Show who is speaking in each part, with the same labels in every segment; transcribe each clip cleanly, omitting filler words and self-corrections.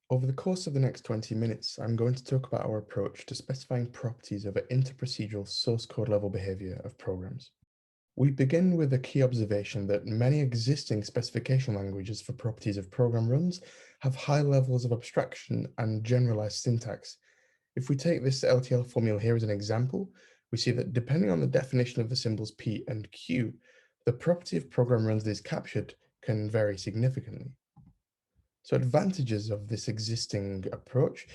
Speaker 1: Over the course of the next 20 minutes, I'm going to talk about our approach to specifying properties of an inter-procedural source code level behavior of programs. We begin with a key observation that many existing specification languages for properties of program runs have high levels of abstraction and generalized syntax. If we take this LTL formula here as an example, we see that depending on the definition of the symbols P and Q, the property of program runs that is captured can vary significantly. So advantages of this existing approach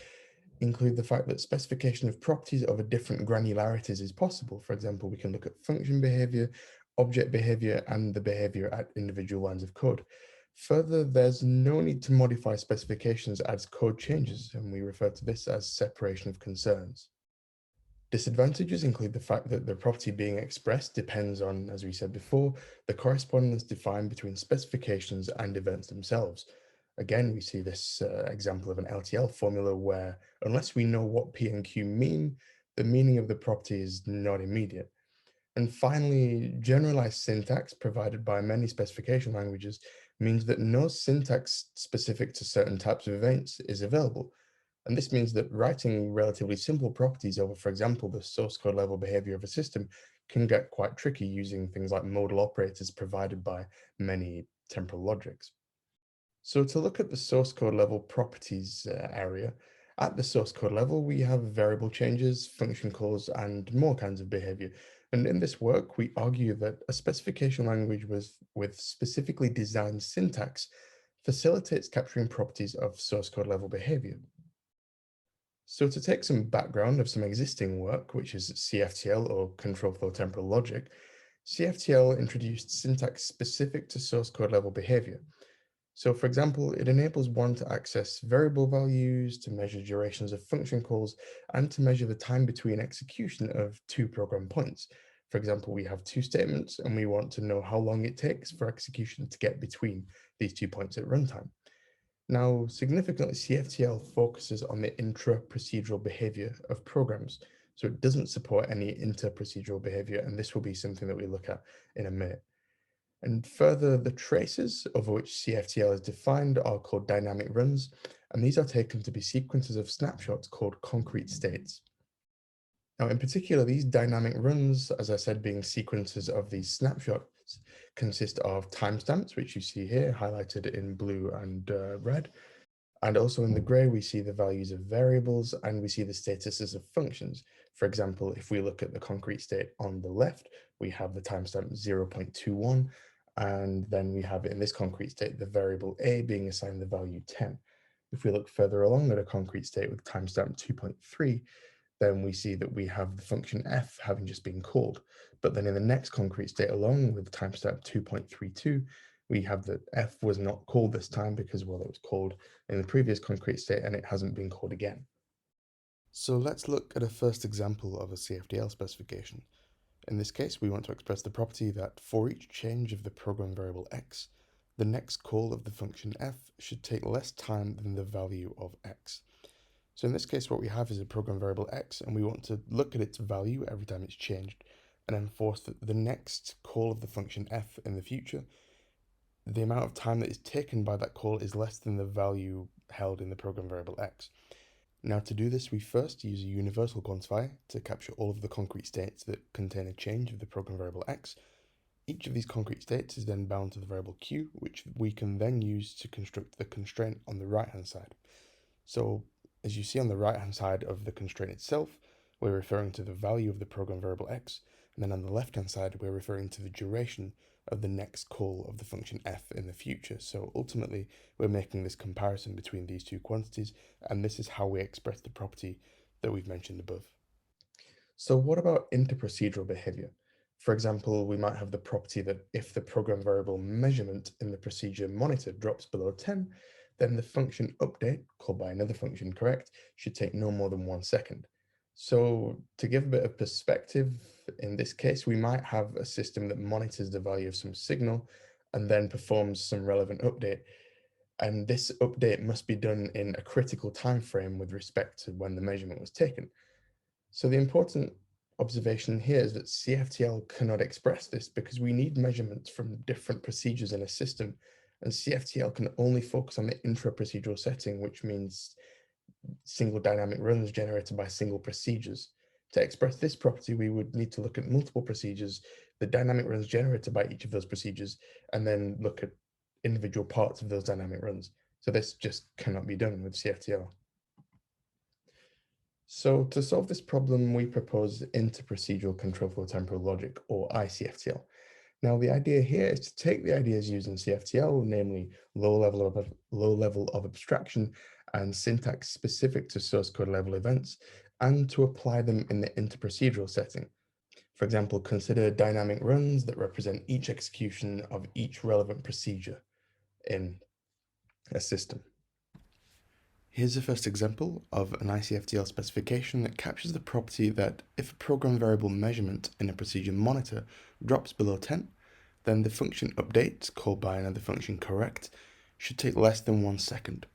Speaker 1: include the fact that specification of properties over different granularities is possible. For example, we can look at function behavior, object behavior, and the behavior at individual lines of code. Further, there's no need to modify specifications as code changes, and we refer to this as separation of concerns. Disadvantages include the fact that the property being expressed depends on, as we said before, the correspondence defined between specifications and events themselves. Again, we see this example of an LTL formula where, unless we know what P and Q mean, the meaning of the property is not immediate. And finally, generalized syntax provided by many specification languages means that no syntax specific to certain types of events is available. And this means that writing relatively simple properties over, for example, the source code level behavior of a system can get quite tricky using things like modal operators provided by many temporal logics. So to look at the source code level properties area, at the source code level, we have variable changes, function calls, and more kinds of behavior. And in this work, we argue that a specification language with specifically designed syntax facilitates capturing properties of source code level behavior. So to take some background of some existing work, which is CFTL or Control-Flow Temporal Logic, CFTL introduced syntax specific to source code level behavior. So for example, it enables one to access variable values, to measure durations of function calls, and to measure the time between execution of two program points. For example, we have two statements and we want to know how long it takes for execution to get between these 2 points at runtime. Now, significantly, CFTL focuses on the intra-procedural behavior of programs. So it doesn't support any inter-procedural behavior, and this will be something that we look at in a minute. And further, the traces over which CFTL is defined are called dynamic runs, and these are taken to be sequences of snapshots called concrete states. Now, in particular, these dynamic runs, as I said, being sequences of these snapshots, consist of timestamps, which you see here highlighted in blue and red. And also in the gray, we see the values of variables and we see the statuses of functions. For example, if we look at the concrete state on the left, we have the timestamp 0.21, and then we have in this concrete state, the variable a being assigned the value 10. If we look further along at a concrete state with timestamp 2.3, then we see that we have the function f having just been called. But then in the next concrete state along with timestamp 2.32, we have that f was not called this time because, well, it was called in the previous concrete state and it hasn't been called again. So let's look at a first example of a CFTL specification. In this case, we want to express the property that for each change of the program variable x, the next call of the function f should take less time than the value of x. So in this case, what we have is a program variable x, and we want to look at its value every time it's changed and enforce that the next call of the function f in the future, the amount of time that is taken by that call is less than the value held in the program variable x. Now to do this, we first use a universal quantifier to capture all of the concrete states that contain a change of the program variable x. Each of these concrete states is then bound to the variable q, which we can then use to construct the constraint on the right-hand side. So as you see on the right-hand side of the constraint itself, we're referring to the value of the program variable x, and then on the left-hand side, we're referring to the duration of the next call of the function f in the future. So ultimately, we're making this comparison between these two quantities, and this is how we express the property that we've mentioned above. So what about inter-procedural behavior? For example, we might have the property that if the program variable measurement in the procedure monitor drops below 10, then the function update, called by another function correct, should take no more than 1 second. So to give a bit of perspective, in this case, we might have a system that monitors the value of some signal and then performs some relevant update. And this update must be done in a critical time frame with respect to when the measurement was taken. So the important observation here is that CFTL cannot express this because we need measurements from different procedures in a system, And CFTL can only focus on the intra-procedural setting, which means single dynamic runs generated by single procedures. To express this property, we would need to look at multiple procedures, the dynamic runs generated by each of those procedures, and then look at individual parts of those dynamic runs. So this just cannot be done with CFTL. So to solve this problem, we propose Inter-procedural Control-Flow Temporal Logic, or iCFTL. Now, the idea here is to take the ideas used in CFTL, namely low level of abstraction and syntax specific to source code level events, and to apply them in the interprocedural setting. For example, consider dynamic runs that represent each execution of each relevant procedure in a system. Here's the first example of an iCFTL specification that captures the property that if a program variable measurement in a procedure monitor drops below 10, then the function update, called by another function correct, should take less than 1 second.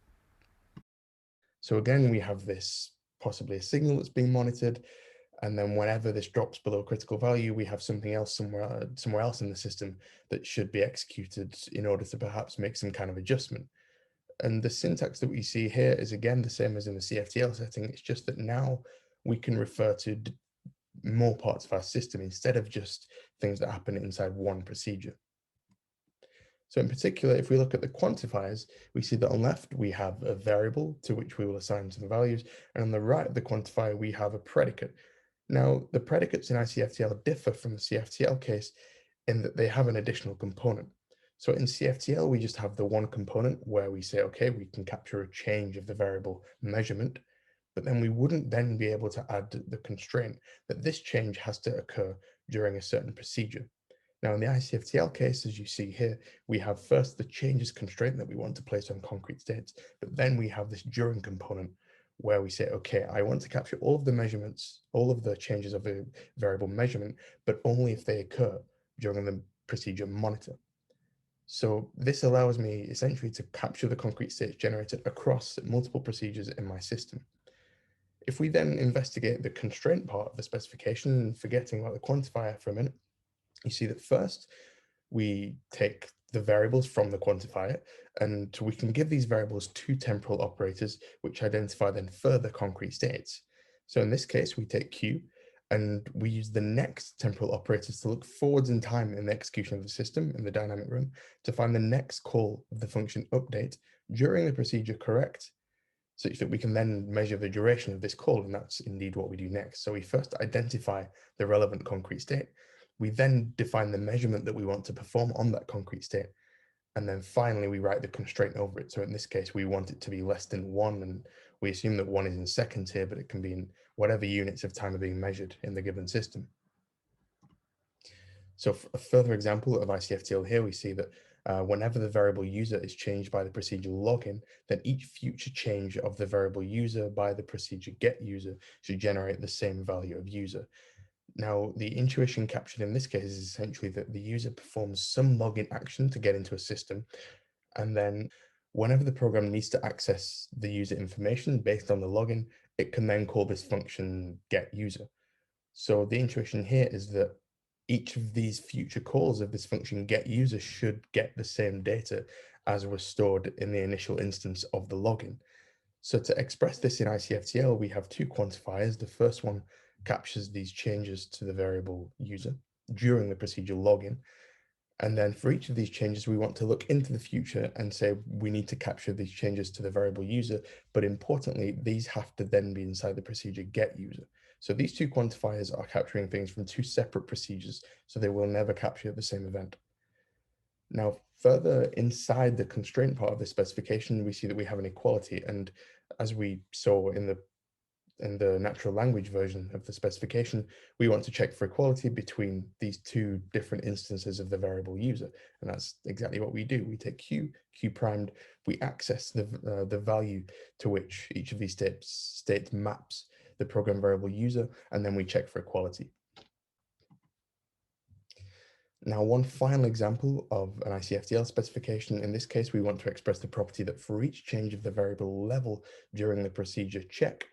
Speaker 1: So again, we have this possibly a signal that's being monitored, and then whenever this drops below critical value, we have something else somewhere else in the system that should be executed in order to perhaps make some kind of adjustment. And the syntax that we see here is again the same as in the CFTL setting. It's just that now we can refer to more parts of our system instead of just things that happen inside one procedure. So in particular, if we look at the quantifiers, we see that on left, we have a variable to which we will assign some values. And on the right of the quantifier, we have a predicate. Now, the predicates in iCFTL differ from the CFTL case in that they have an additional component. So in CFTL, we just have the one component where we say, okay, we can capture a change of the variable measurement, but then we wouldn't then be able to add the constraint that this change has to occur during a certain procedure. Now, in the iCFTL case, as you see here, we have first the changes constraint that we want to place on concrete states, but then we have this during component where we say, okay, I want to capture all of the measurements, all of the changes of the variable measurement, but only if they occur during the procedure monitor. So this allows me essentially to capture the concrete states generated across multiple procedures in my system. If we then investigate the constraint part of the specification, forgetting about the quantifier for a minute, you see that first we take the variables from the quantifier, and we can give these variables two temporal operators, which identify then further concrete states. So in this case, we take Q, and we use the next temporal operators to look forwards in time in the execution of the system in the dynamic run to find the next call of the function update during the procedure correct, such that we can then measure the duration of this call, and that's indeed what we do next. So we first identify the relevant concrete state. We then define the measurement that we want to perform on that concrete state. And then finally, we write the constraint over it. So in this case, we want it to be less than 1, and we assume that 1 is in seconds here, but it can be in whatever units of time are being measured in the given system. So for a further example of iCFTL here, we see that whenever the variable user is changed by the procedure login, then each future change of the variable user by the procedure get user should generate the same value of user. Now, the intuition captured in this case is essentially that the user performs some login action to get into a system, and then whenever the program needs to access the user information based on the login, it can then call this function getUser. So the intuition here is that each of these future calls of this function getUser should get the same data as was stored in the initial instance of the login. So to express this in iCFTL, we have two quantifiers. The first one captures these changes to the variable user during the procedure login. And then for each of these changes, we want to look into the future and say we need to capture these changes to the variable user. But importantly, these have to then be inside the procedure getUser. So these two quantifiers are capturing things from two separate procedures, so they will never capture the same event. Now, further inside the constraint part of the specification, we see that we have an equality. And as we saw in the natural language version of the specification, we want to check for equality between these two different instances of the variable user. And that's exactly what we do. We take Q primed, we access the value to which each of these states maps the program variable user, and then we check for equality. Now, one final example of an iCFTL specification. In this case, we want to express the property that for each change of the variable level during the procedure check,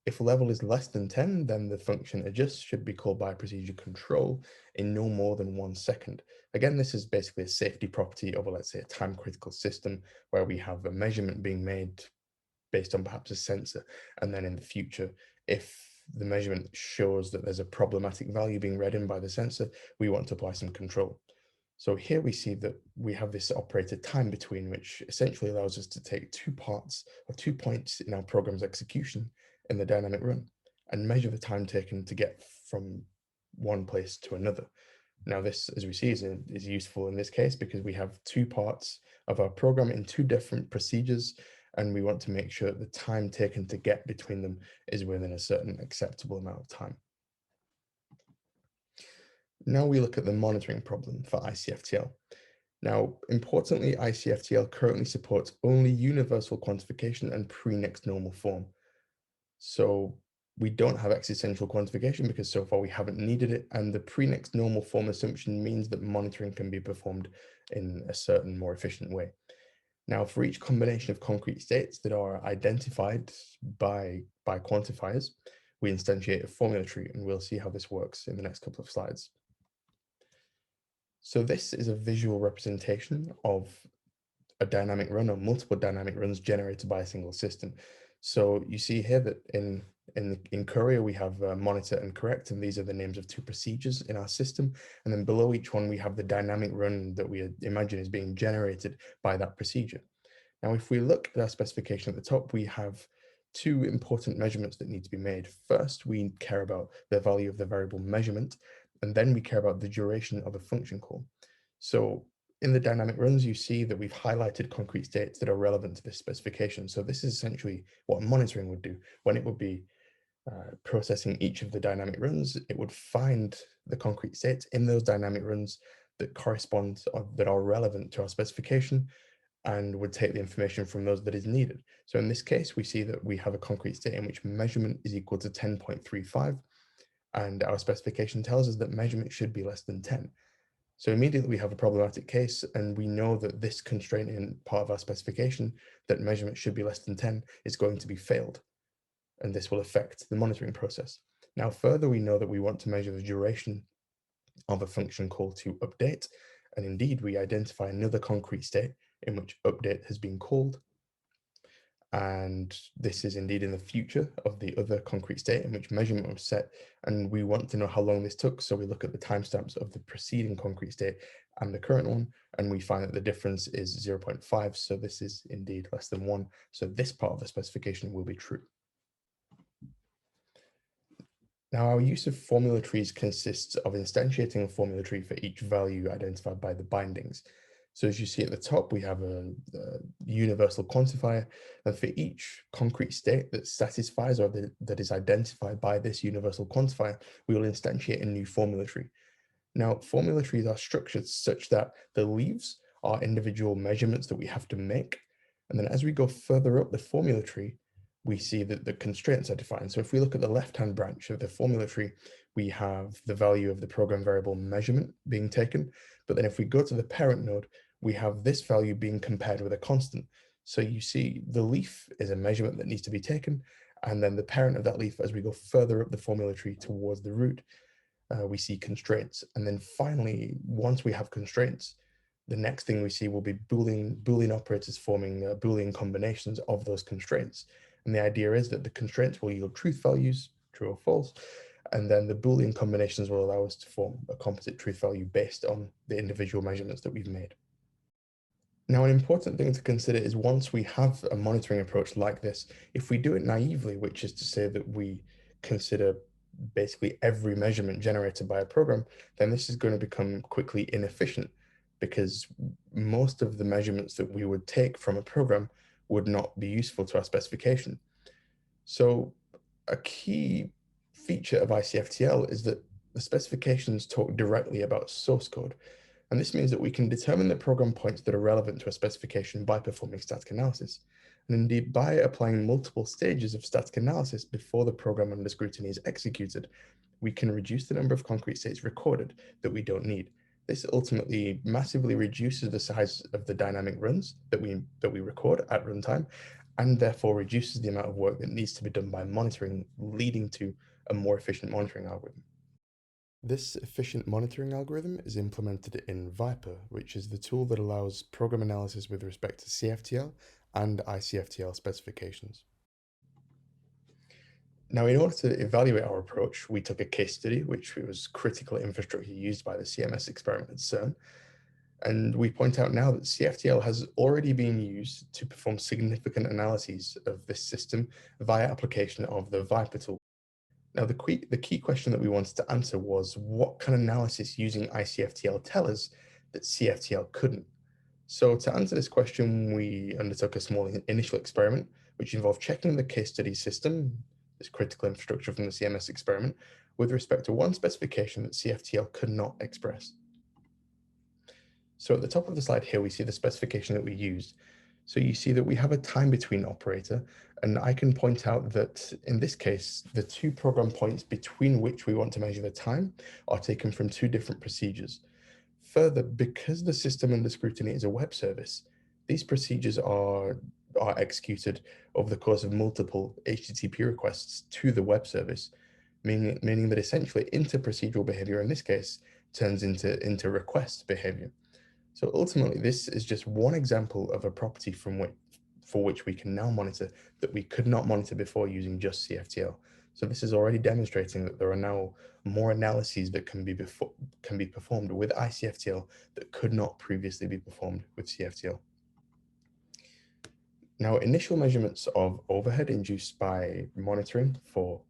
Speaker 1: If level is less than 10, then the function adjust should be called by procedure control in no more than 1 second. Again, this is basically a safety property of, let's say, a time-critical system where we have a measurement being made based on perhaps a sensor, and then in the future, if the measurement shows that there's a problematic value being read in by the sensor, we want to apply some control. So here we see that we have this operator time between, which essentially allows us to take 2 parts or 2 points in our program's execution in the dynamic run and measure the time taken to get from one place to another. Now this, as we see, is useful in this case because we have 2 parts of our program in 2 different procedures, and we want to make sure that the time taken to get between them is within a certain acceptable amount of time. Now we look at the monitoring problem for iCFTL. Now, importantly, iCFTL currently supports only universal quantification and pre-next normal form. So we don't have existential quantification because so far we haven't needed it, and the pre-next normal form assumption means that monitoring can be performed in a certain more efficient way. Now, for each combination of concrete states that are identified by quantifiers, we instantiate a formula tree, and we'll see how this works in the next couple of slides. So this is a visual representation of a dynamic run or multiple dynamic runs generated by a single system. So you see here that in Courier, we have monitor and correct, and these are the names of 2 procedures in our system. And then below each one, we have the dynamic run that we imagine is being generated by that procedure. Now, if we look at our specification at the top, we have 2 important measurements that need to be made. First, we care about the value of the variable measurement, and then we care about the duration of a function call. So in the dynamic runs, you see that we've highlighted concrete states that are relevant to this specification. So this is essentially what monitoring would do. When it would be processing each of the dynamic runs, it would find the concrete states in those dynamic runs that correspond or that are relevant to our specification, and would take the information from those that is needed. So in this case, we see that we have a concrete state in which measurement is equal to 10.35, and our specification tells us that measurement should be less than 10. So immediately we have a problematic case, and we know that this constraint in part of our specification, that measurement should be less than 10, is going to be failed, and this will affect the monitoring process. Now, further, we know that we want to measure the duration of a function call to update, and indeed we identify another concrete state in which update has been called, and this is indeed in the future of the other concrete state in which measurement was set, and we want to know how long this took, so we look at the timestamps of the preceding concrete state and the current one, and we find that the difference is 0.5, so this is indeed less than 1, so this part of the specification will be true. Now, our use of formula trees consists of instantiating a formula tree for each value identified by the bindings. So as you see at the top, we have a universal quantifier, and for each concrete state that satisfies or that is identified by this universal quantifier, we will instantiate a new formula tree. Now, formula trees are structured such that the leaves are individual measurements that we have to make, and then as we go further up the formula tree, we see that the constraints are defined. So if we look at the left-hand branch of the formula tree, we have the value of the program variable measurement being taken, but then if we go to the parent node, we have this value being compared with a constant. So you see the leaf is a measurement that needs to be taken, and then the parent of that leaf, as we go further up the formula tree towards the root, we see constraints. And then finally, once we have constraints, the next thing we see will be Boolean operators forming Boolean combinations of those constraints. And the idea is that the constraints will yield truth values, true or false, and then the Boolean combinations will allow us to form a composite truth value based on the individual measurements that we've made. Now, an important thing to consider is once we have a monitoring approach like this, if we do it naively, which is to say that we consider basically every measurement generated by a program, then this is going to become quickly inefficient because most of the measurements that we would take from a program would not be useful to our specification. So a key feature of iCFTL is that the specifications talk directly about source code. And this means that we can determine the program points that are relevant to a specification by performing static analysis. And indeed, by applying multiple stages of static analysis before the program under scrutiny is executed, we can reduce the number of concrete states recorded that we don't need. This ultimately massively reduces the size of the dynamic runs that we record at runtime, and therefore reduces the amount of work that needs to be done by monitoring, leading to a more efficient monitoring algorithm. This efficient monitoring algorithm is implemented in Viper, which is the tool that allows program analysis with respect to CFTL and iCFTL specifications. Now, in order to evaluate our approach, we took a case study, which was critical infrastructure used by the CMS experiment at CERN. And we point out now that CFTL has already been used to perform significant analyses of this system via application of the Viper tool. Now, the key question that we wanted to answer was, what can analysis using iCFTL tell us that CFTL couldn't? So to answer this question, we undertook a small initial experiment, which involved checking the case study system, this critical infrastructure from the CMS experiment, with respect to one specification that CFTL could not express. So at the top of the slide here, we see the specification that we used. So you see that we have a time between operator, and I can point out that in this case, the two program points between which we want to measure the time are taken from two different procedures. Further, because the system under scrutiny is a web service, these procedures are executed over the course of multiple HTTP requests to the web service, meaning that essentially inter-procedural behavior in this case turns into request behavior. So ultimately, this is just one example of a property for which we can now monitor that we could not monitor before using just CFTL. So this is already demonstrating that there are now more analyses that can be performed with iCFTL that could not previously be performed with CFTL. Now, initial measurements of overhead induced by monitoring for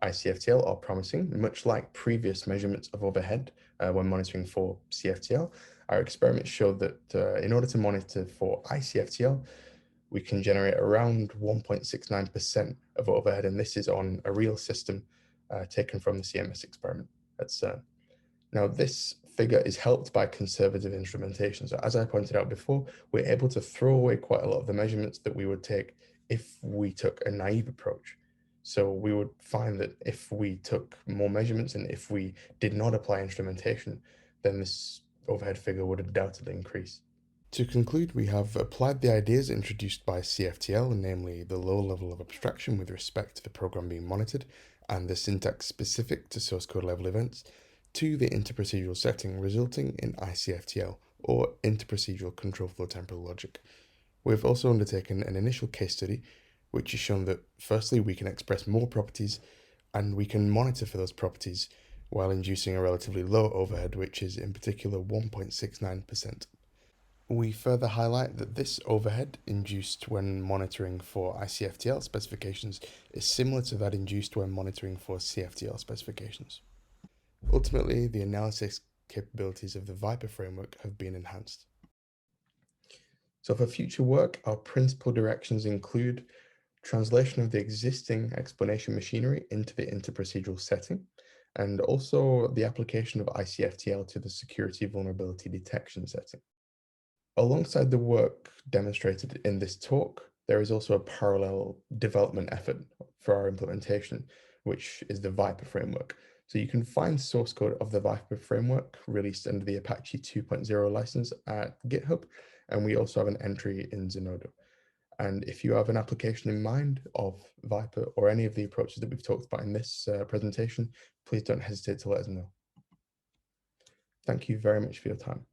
Speaker 1: iCFTL are promising, much like previous measurements of overhead when monitoring for CFTL. Our experiments showed that in order to monitor for iCFTL, we can generate around 1.69% of overhead, and this is on a real system taken from the CMS experiment at CERN. Now, this figure is helped by conservative instrumentation. So as I pointed out before, we're able to throw away quite a lot of the measurements that we would take if we took a naive approach. So we would find that if we took more measurements and if we did not apply instrumentation, then this overhead figure would undoubtedly increase. To conclude, we have applied the ideas introduced by CFTL, namely the low level of abstraction with respect to the program being monitored and the syntax specific to source code level events, to the inter-procedural setting, resulting in iCFTL, or Inter-procedural Control-Flow Temporal Logic. We've also undertaken an initial case study, which has shown that firstly we can express more properties and we can monitor for those properties while inducing a relatively low overhead, which is in particular 1.69%. We further highlight that this overhead induced when monitoring for iCFTL specifications is similar to that induced when monitoring for CFTL specifications. Ultimately, the analysis capabilities of the Viper framework have been enhanced. So for future work, our principal directions include translation of the existing explanation machinery into the inter-procedural setting, and also the application of iCFTL to the security vulnerability detection setting. Alongside the work demonstrated in this talk, there is also a parallel development effort for our implementation, which is the Viper framework. So you can find source code of the Viper framework released under the Apache 2.0 license at GitHub, and we also have an entry in Zenodo. And if you have an application in mind of Viper or any of the approaches that we've talked about in this presentation, please don't hesitate to let us know. Thank you very much for your time.